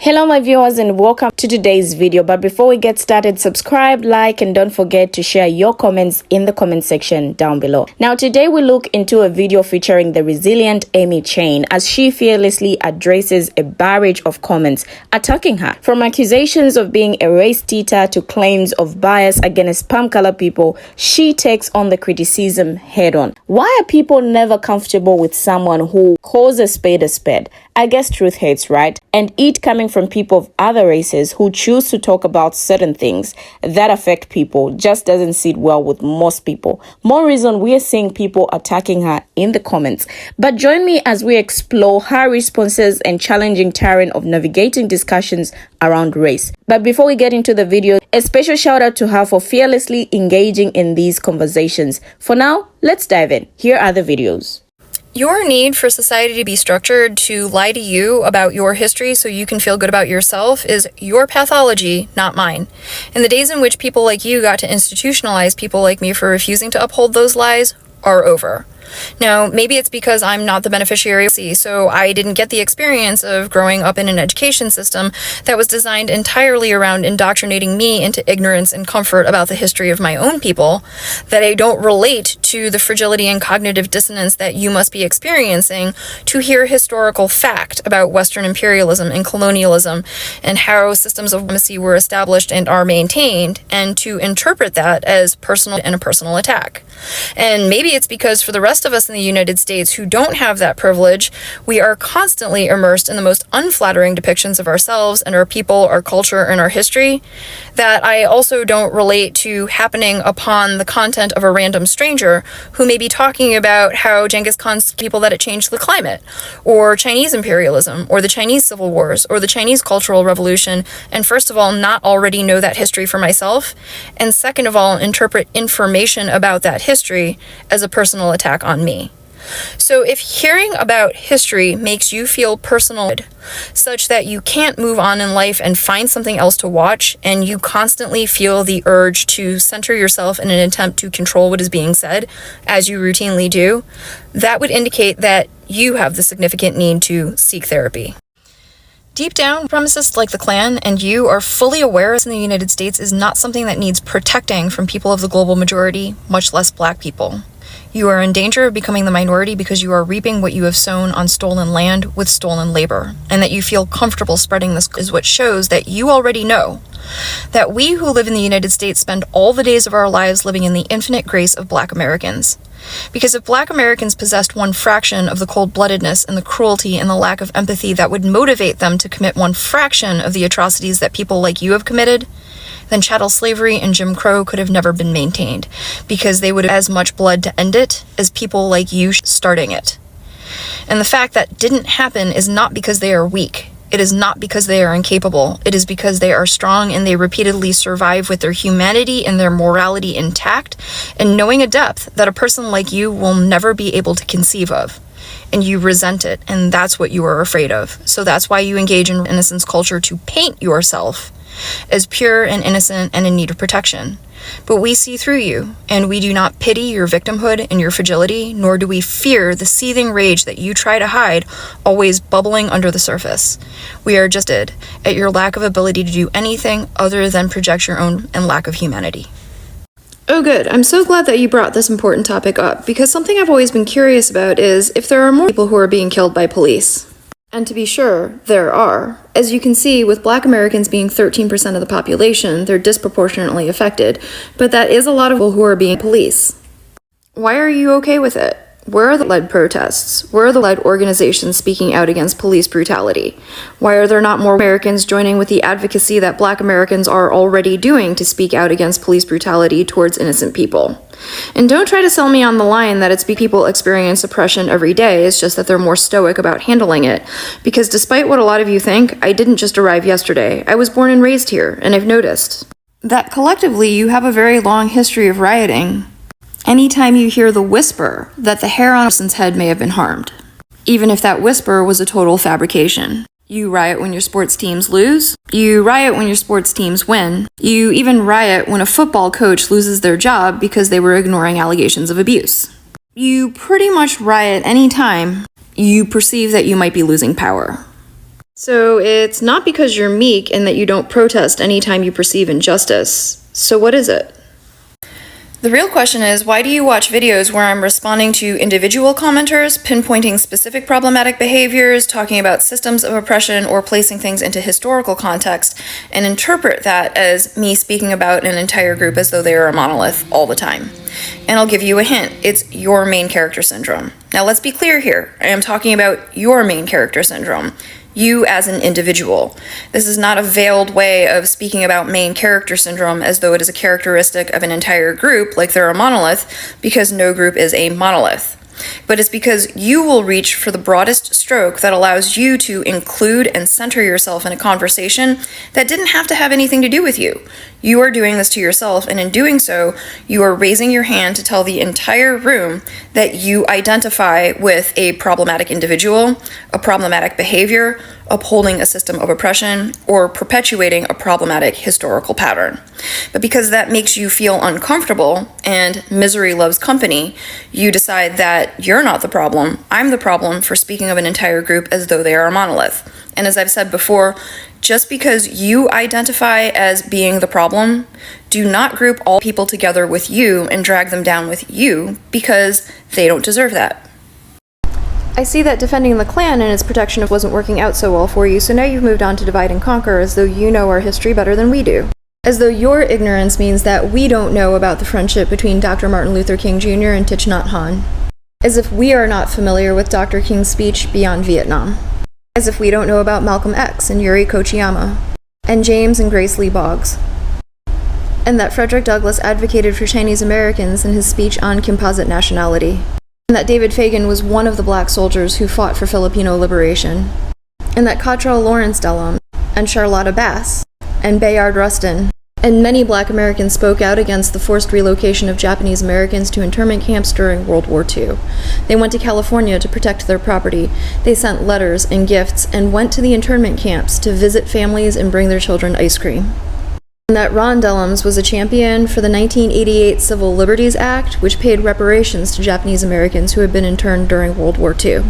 Hello my viewers and welcome to today's video. But before we get started, subscribe, like, and don't forget to share your comments in the comment section down below. Now today we look into a video featuring the resilient Amy Chain as she fearlessly addresses a barrage of comments attacking her. From accusations of being a race teeter to claims of bias against palm-colored people, she takes on the criticism head-on. Why are people never comfortable with someone who calls a spade a spade? I guess truth hurts, right? And it coming from people of other races who choose to talk about certain things that affect people just doesn't sit well with most people. More reason we are seeing people attacking her in the comments. But join me as we explore her responses and challenging terrain of navigating discussions around race. But before we get into the video, a special shout out to her for fearlessly engaging in these conversations. For now, let's dive in. Here are the videos. Your need for society to be structured to lie to you about your history so you can feel good about yourself is your pathology, not mine. And the days in which people like you got to institutionalize people like me for refusing to uphold those lies are over. Now, maybe it's because I'm not the beneficiary, so I didn't get the experience of growing up in an education system that was designed entirely around indoctrinating me into ignorance and comfort about the history of my own people, that I don't relate to the fragility and cognitive dissonance that you must be experiencing to hear historical fact about Western imperialism and colonialism and how systems of diplomacy were established and are maintained, and to interpret that as personal and a personal attack. And maybe it's because for the rest of us in the United States who don't have that privilege, we are constantly immersed in the most unflattering depictions of ourselves and our people, our culture, and our history, that I also don't relate to happening upon the content of a random stranger who may be talking about how Genghis Khan's people that it changed the climate, or Chinese imperialism, or the Chinese civil wars, or the Chinese cultural revolution, and first of all, not already know that history for myself, and second of all, interpret information about that history as a personal attack on me. So if hearing about history makes you feel personal, such that you can't move on in life and find something else to watch, and you constantly feel the urge to center yourself in an attempt to control what is being said, as you routinely do, that would indicate that you have the significant need to seek therapy. Deep down, supremacists like the Klan and you are fully aware in the United States is not something that needs protecting from people of the global majority, much less Black people. You are in danger of becoming the minority because you are reaping what you have sown on stolen land with stolen labor, and that you feel comfortable spreading this is what shows that you already know that we who live in the United States spend all the days of our lives living in the infinite grace of Black Americans. Because if Black Americans possessed one fraction of the cold-bloodedness and the cruelty and the lack of empathy that would motivate them to commit one fraction of the atrocities that people like you have committed, then chattel slavery and Jim Crow could have never been maintained, because they would have as much blood to end it as people like you starting it. And the fact that didn't happen is not because they are weak. It is not because they are incapable. It is because they are strong and they repeatedly survive with their humanity and their morality intact, and knowing a depth that a person like you will never be able to conceive of. And you resent it, and that's what you are afraid of. So that's why you engage in innocence culture, to paint yourself as pure and innocent and in need of protection. But we see through you, and we do not pity your victimhood and your fragility, nor do we fear the seething rage that you try to hide, always bubbling under the surface. We are just at your lack of ability to do anything other than project your own and lack of humanity. Oh good, I'm so glad that you brought this important topic up, because something I've always been curious about is if there are more people who are being killed by police. And to be sure, there are. As you can see, with Black Americans being 13% of the population, they're disproportionately affected, but that is a lot of people who are being police. Why are you okay with it? Where are the led protests? Where are the led organizations speaking out against police brutality? Why are there not more Americans joining with the advocacy that Black Americans are already doing to speak out against police brutality towards innocent people? And don't try to sell me on the line that it's because people experience oppression every day, it's just that they're more stoic about handling it. Because despite what a lot of you think, I didn't just arrive yesterday. I was born and raised here, and I've noticed that collectively you have a very long history of rioting. Anytime you hear the whisper that the hair on a person's head may have been harmed, even if that whisper was a total fabrication. You riot when your sports teams lose. You riot when your sports teams win. You even riot when a football coach loses their job because they were ignoring allegations of abuse. You pretty much riot any time you perceive that you might be losing power. So it's not because you're meek and that you don't protest anytime you perceive injustice. So what is it? The real question is, why do you watch videos where I'm responding to individual commenters, pinpointing specific problematic behaviors, talking about systems of oppression, or placing things into historical context, and interpret that as me speaking about an entire group as though they are a monolith all the time? And I'll give you a hint. It's your main character syndrome. Now let's be clear here. I am talking about your main character syndrome. You as an individual. This is not a veiled way of speaking about main character syndrome as though it is a characteristic of an entire group, like they're a monolith, because no group is a monolith. But it's because you will reach for the broadest stroke that allows you to include and center yourself in a conversation that didn't have to have anything to do with you. You are doing this to yourself, and in doing so, you are raising your hand to tell the entire room that you identify with a problematic individual, a problematic behavior, upholding a system of oppression, or perpetuating a problematic historical pattern. But because that makes you feel uncomfortable and misery loves company, you decide that you're not the problem, I'm the problem for speaking of an entire group as though they are a monolith. And as I've said before, just because you identify as being the problem, do not group all people together with you and drag them down with you, because they don't deserve that. I see that defending the Klan and its protection wasn't working out so well for you, so now you've moved on to divide and conquer as though you know our history better than we do. As though your ignorance means that we don't know about the friendship between Dr. Martin Luther King Jr. and Thich Nhat Hanh. As if we are not familiar with Dr. King's speech beyond Vietnam. As if we don't know about Malcolm X and Yuri Kochiyama, and James and Grace Lee Boggs. And that Frederick Douglass advocated for Chinese Americans in his speech on composite nationality. And that David Fagan was one of the black soldiers who fought for Filipino liberation. And that Cottrell Lawrence Dellum, and Charlotta Bass, and Bayard Rustin, and many black Americans spoke out against the forced relocation of Japanese Americans to internment camps during World War II. They went to California to protect their property. They sent letters and gifts and went to the internment camps to visit families and bring their children ice cream. And that Ron Dellums was a champion for the 1988 Civil Liberties Act, which paid reparations to Japanese Americans who had been interned during World War II.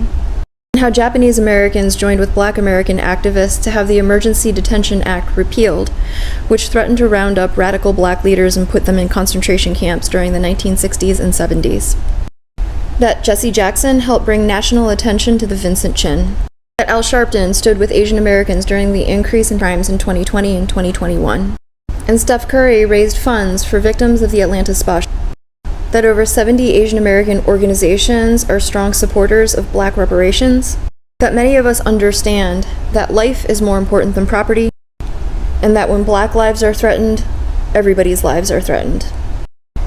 And how Japanese Americans joined with Black American activists to have the Emergency Detention Act repealed, which threatened to round up radical black leaders and put them in concentration camps during the 1960s and 70s. That Jesse Jackson helped bring national attention to the Vincent Chin. That Al Sharpton stood with Asian Americans during the increase in crimes in 2020 and 2021. And Steph Curry raised funds for victims of the Atlanta spa. That over 70 Asian American organizations are strong supporters of black reparations, that many of us understand that life is more important than property, and that when black lives are threatened, everybody's lives are threatened.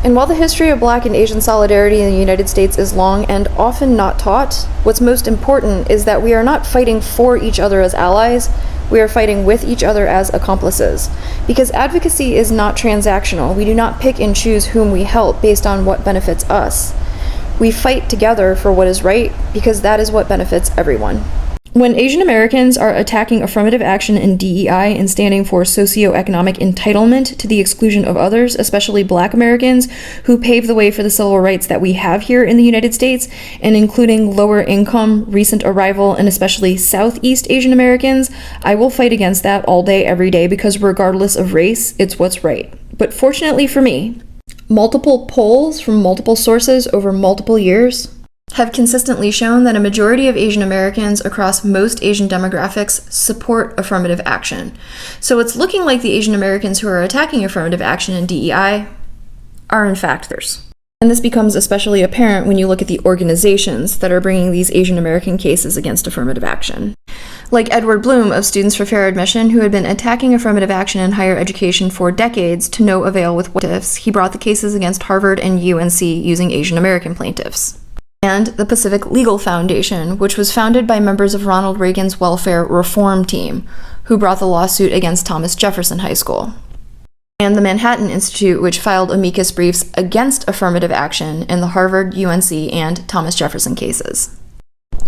And while the history of black and Asian solidarity in the United States is long and often not taught, what's most important is that we are not fighting for each other as allies, we are fighting with each other as accomplices. Because advocacy is not transactional. We do not pick and choose whom we help based on what benefits us. We fight together for what is right because that is what benefits everyone. When Asian Americans are attacking affirmative action and DEI and standing for socioeconomic entitlement to the exclusion of others, especially Black Americans, who paved the way for the civil rights that we have here in the United States, and including lower income, recent arrival, and especially Southeast Asian Americans, I will fight against that all day, every day, because regardless of race, it's what's right. But fortunately for me, multiple polls from multiple sources over multiple years have consistently shown that a majority of Asian Americans across most Asian demographics support affirmative action. So it's looking like the Asian Americans who are attacking affirmative action and DEI are in fact theirs. And this becomes especially apparent when you look at the organizations that are bringing these Asian American cases against affirmative action. Like Edward Bloom of Students for Fair Admission, who had been attacking affirmative action in higher education for decades to no avail with plaintiffs, he brought the cases against Harvard and UNC using Asian American plaintiffs. And the Pacific Legal Foundation, which was founded by members of Ronald Reagan's welfare reform team, who brought the lawsuit against Thomas Jefferson High School. And the Manhattan Institute, which filed amicus briefs against affirmative action in the Harvard, UNC, and Thomas Jefferson cases.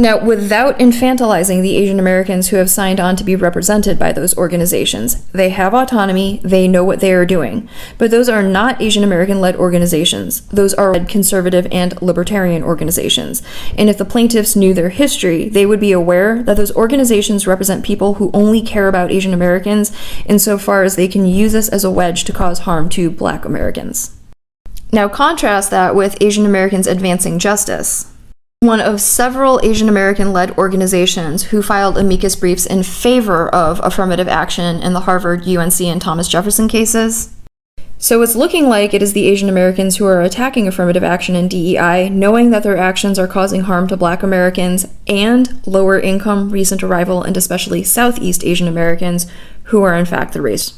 Now, without infantilizing the Asian Americans who have signed on to be represented by those organizations, they have autonomy, they know what they are doing. But those are not Asian American-led organizations. Those are conservative and libertarian organizations. And if the plaintiffs knew their history, they would be aware that those organizations represent people who only care about Asian Americans insofar as they can use this as a wedge to cause harm to Black Americans. Now, contrast that with Asian Americans Advancing Justice, one of several Asian American-led organizations who filed amicus briefs in favor of affirmative action in the Harvard, UNC, and Thomas Jefferson cases. So it's looking like it is the Asian Americans who are attacking affirmative action and DEI, knowing that their actions are causing harm to Black Americans and lower income, recent arrival, and especially Southeast Asian Americans, who are in fact the race.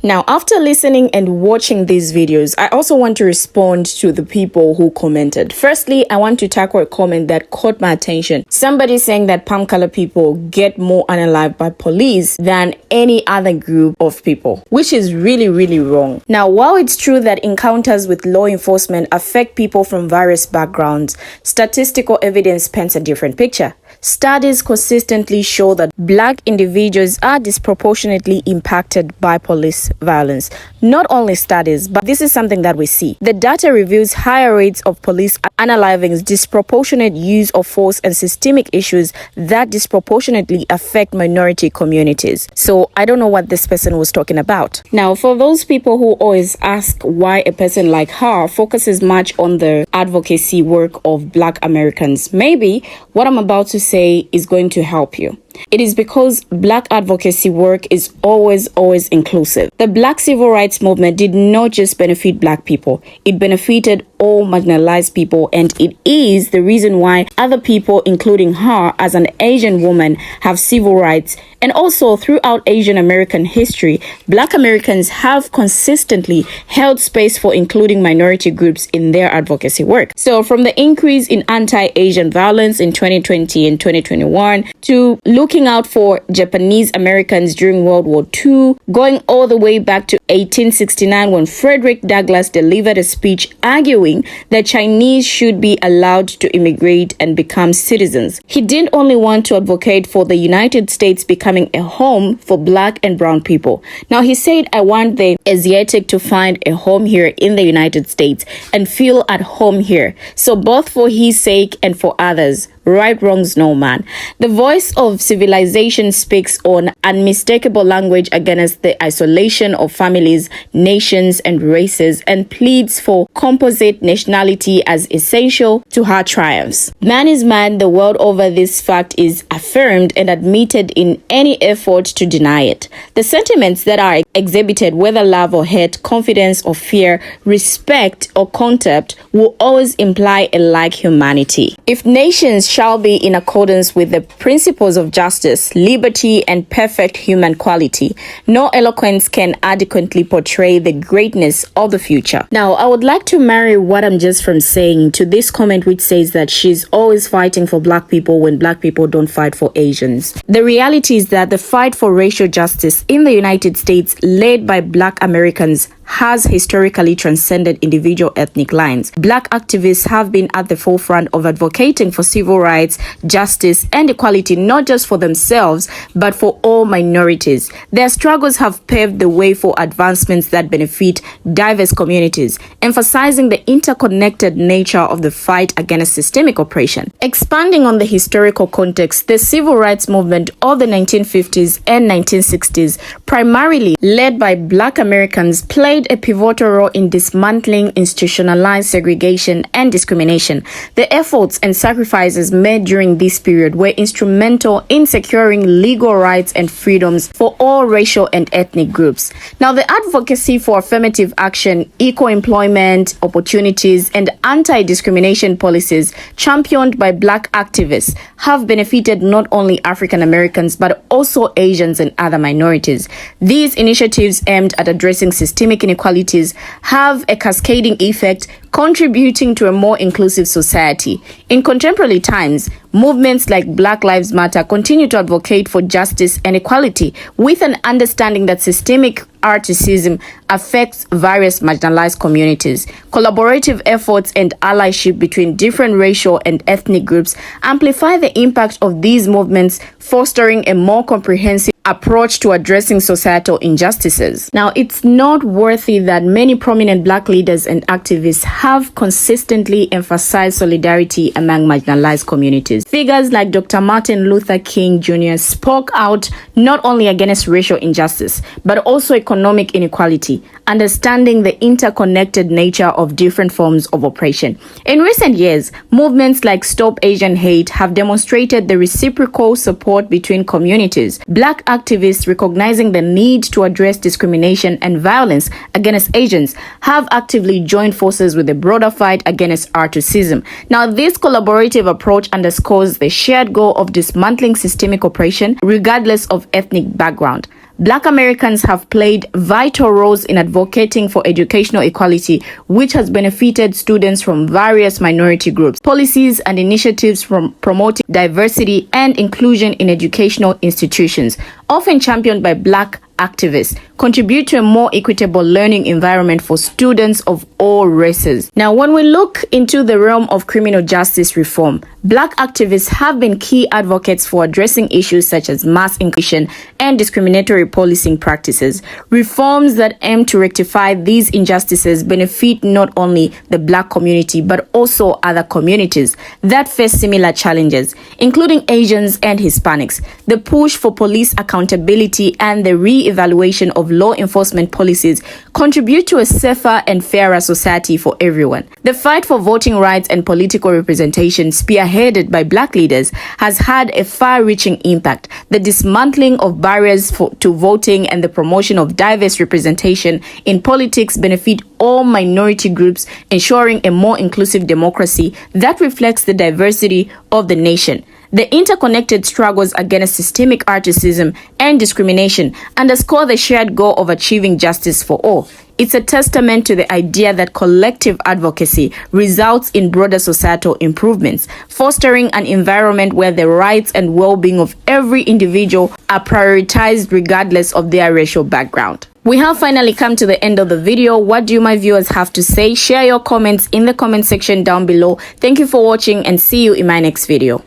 Now, after listening and watching these videos, I also want to respond to the people who commented. Firstly, I want to tackle a comment that caught my attention. Somebody saying that palm color people get more unalived by police than any other group of people, which is really, really wrong. Now, while it's true that encounters with law enforcement affect people from various backgrounds, statistical evidence paints a different picture. Studies consistently show that Black individuals are disproportionately impacted by police violence. Not only studies, but this is something that we see. The data reveals higher rates of police unalivings, disproportionate use of force, and systemic issues that disproportionately affect minority communities. So I don't know what this person was talking about. Now, for those people who always ask why a person like her focuses much on the advocacy work of Black Americans, maybe what I'm about to say is going to help you. It is because Black advocacy work is always inclusive. The Black civil rights movement did not just benefit Black people, it benefited all marginalized people, and it is the reason why other people, including her as an Asian woman, have civil rights. And also throughout Asian American history, Black Americans have consistently held space for including minority groups in their advocacy work. So from the increase in anti-Asian violence in 2020 and 2021 to looking out for Japanese Americans during World War II, going all the way back to 1869 when Frederick Douglass delivered a speech arguing that Chinese should be allowed to immigrate and become citizens. He didn't only want to advocate for the United States becoming a home for Black and brown people. Now, he said, I want the Asiatic to find a home here in the United States and feel at home here. So both for his sake and for others. Right, wrongs, no man. The voice of civilization speaks on unmistakable language against the isolation of families, nations, and races, and pleads for composite nationality as essential to her triumphs. Man is man the world over. This fact is affirmed and admitted in any effort to deny it. The sentiments that are exhibited, whether love or hate, confidence or fear, respect or contempt, will always imply a like humanity. If nations shall be in accordance with the principles of justice, liberty, and perfect human quality, no eloquence can adequately portray the greatness of the future. Now, I would like to marry what I'm just from saying to this comment which says that she's always fighting for Black people when Black people don't fight for Asians. The reality is that the fight for racial justice in the United States, led by Black Americans, has historically transcended individual ethnic lines. Black activists have been at the forefront of advocating for civil rights, justice, and equality, not just for themselves, but for all minorities. Their struggles have paved the way for advancements that benefit diverse communities, emphasizing the interconnected nature of the fight against systemic oppression. Expanding on the historical context, the civil rights movement of the 1950s and 1960s, primarily led by Black Americans, played a pivotal role in dismantling institutionalized segregation and discrimination. The efforts and sacrifices made during this period were instrumental in securing legal rights and freedoms for all racial and ethnic groups. Now, the advocacy for affirmative action, equal employment opportunities, and anti-discrimination policies championed by Black activists have benefited not only African Americans but also Asians and other minorities. These initiatives aimed at addressing systemic inequalities have a cascading effect, contributing to a more inclusive society. In contemporary times, movements like Black Lives Matter continue to advocate for justice and equality, with an understanding that systemic racism affects various marginalized communities. Collaborative efforts and allyship between different racial and ethnic groups amplify the impact of these movements, fostering a more comprehensive approach to addressing societal injustices. Now, it's noteworthy that many prominent Black leaders and activists have consistently emphasized solidarity among marginalized communities. Figures like Dr. Martin Luther King Jr. spoke out not only against racial injustice, but also economic inequality, understanding the interconnected nature of different forms of oppression. In recent years, movements like Stop Asian Hate have demonstrated the reciprocal support between communities. Black activists, recognizing the need to address discrimination and violence against Asians, have actively joined forces with the broader fight against racism. Now, this collaborative approach underscores the shared goal of dismantling systemic oppression, regardless of ethnic background. Black Americans have played vital roles in advocating for educational equality, which has benefited students from various minority groups. Policies and initiatives from promoting diversity and inclusion in educational institutions, often championed by Black activists, contribute to a more equitable learning environment for students of all races. Now, when we look into the realm of criminal justice reform, Black activists have been key advocates for addressing issues such as mass incarceration and discriminatory policing practices. Reforms that aim to rectify these injustices benefit not only the Black community, but also other communities that face similar challenges, including Asians and Hispanics. The push for police accountability and the re-evaluation of law enforcement policies contribute to a safer and fairer society for everyone. The fight for voting rights and political representation, spearheaded by Black leaders, has had a far-reaching impact. The dismantling of barriers to voting and the promotion of diverse representation in politics benefit all minority groups, ensuring a more inclusive democracy that reflects the diversity of the nation. The interconnected struggles against systemic racism and discrimination underscore the shared goal of achieving justice for all. It's a testament to the idea that collective advocacy results in broader societal improvements, fostering an environment where the rights and well-being of every individual are prioritized regardless of their racial background. We have finally come to the end of the video. What do my viewers have to say? Share your comments in the comment section down below. Thank you for watching and see you in my next video.